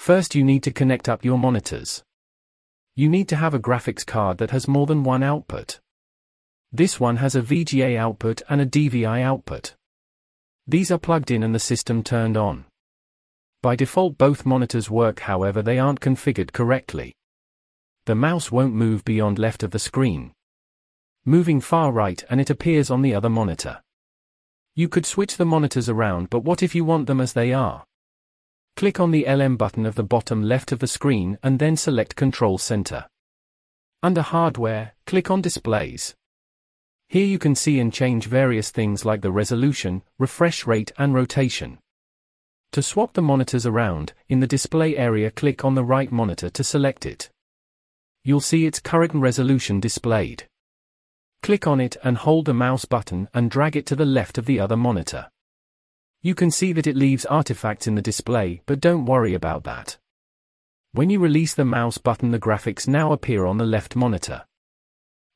First, you need to connect up your monitors. You need to have a graphics card that has more than one output. This one has a VGA output and a DVI output. These are plugged in and the system turned on. By default both monitors work, however they aren't configured correctly. The mouse won't move beyond left of the screen. Moving far right and it appears on the other monitor. You could switch the monitors around, but what if you want them as they are? Click on the LM button of the bottom left of the screen and then select Control Center. Under Hardware, click on Displays. Here you can see and change various things like the resolution, refresh rate and rotation. To swap the monitors around, in the display area click on the right monitor to select it. You'll see its current resolution displayed. Click on it and hold the mouse button and drag it to the left of the other monitor. You can see that it leaves artifacts in the display, but don't worry about that. When you release the mouse button, the graphics now appear on the left monitor.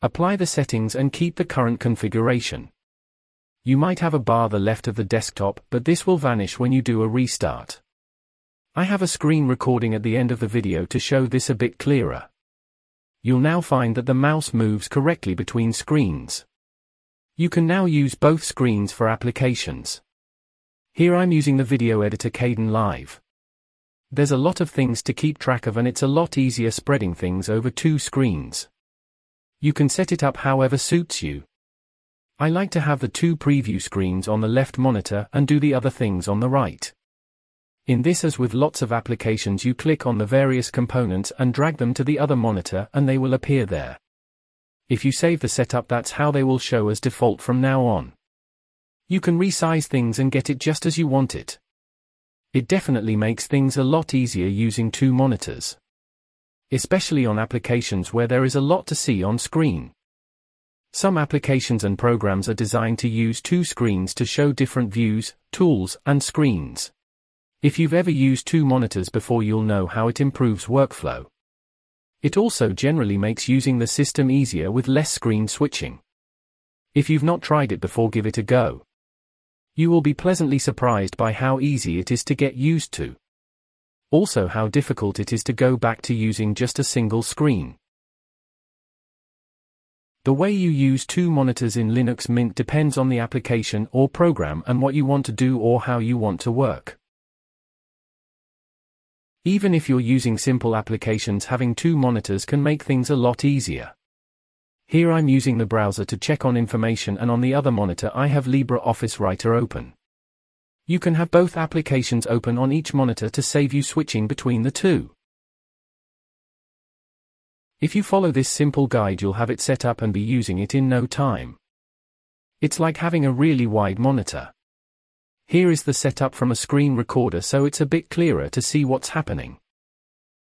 Apply the settings and keep the current configuration. You might have a bar the left of the desktop, but this will vanish when you do a restart. I have a screen recording at the end of the video to show this a bit clearer. You'll now find that the mouse moves correctly between screens. You can now use both screens for applications. Here I'm using the video editor Kdenlive. There's a lot of things to keep track of and it's a lot easier spreading things over two screens. You can set it up however suits you. I like to have the two preview screens on the left monitor and do the other things on the right. In this, as with lots of applications, you click on the various components and drag them to the other monitor and they will appear there. If you save the setup, that's how they will show as default from now on. You can resize things and get it just as you want it. It definitely makes things a lot easier using two monitors. Especially on applications where there is a lot to see on screen. Some applications and programs are designed to use two screens to show different views, tools, and screens. If you've ever used two monitors before, you'll know how it improves workflow. It also generally makes using the system easier with less screen switching. If you've not tried it before, give it a go. You will be pleasantly surprised by how easy it is to get used to. Also how difficult it is to go back to using just a single screen. The way you use two monitors in Linux Mint depends on the application or program and what you want to do or how you want to work. Even if you're using simple applications, having two monitors can make things a lot easier. Here I'm using the browser to check on information and on the other monitor I have LibreOffice Writer open. You can have both applications open on each monitor to save you switching between the two. If you follow this simple guide, you'll have it set up and be using it in no time. It's like having a really wide monitor. Here is the setup from a screen recorder, so it's a bit clearer to see what's happening.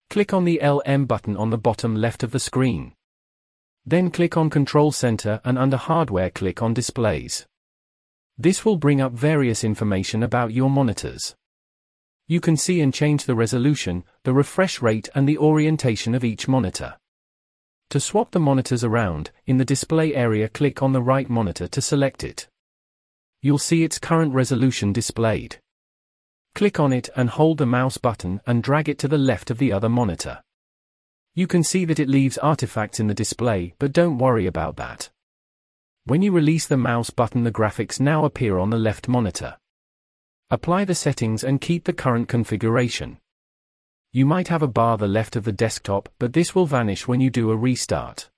Click on the LM button on the bottom left of the screen. Then click on Control Center and under Hardware click on Displays. This will bring up various information about your monitors. You can see and change the resolution, the refresh rate and the orientation of each monitor. To swap the monitors around, in the display area click on the right monitor to select it. You'll see its current resolution displayed. Click on it and hold the mouse button and drag it to the left of the other monitor. You can see that it leaves artifacts in the display, but don't worry about that. When you release the mouse button, the graphics now appear on the left monitor. Apply the settings and keep the current configuration. You might have a bar the left of the desktop, but this will vanish when you do a restart.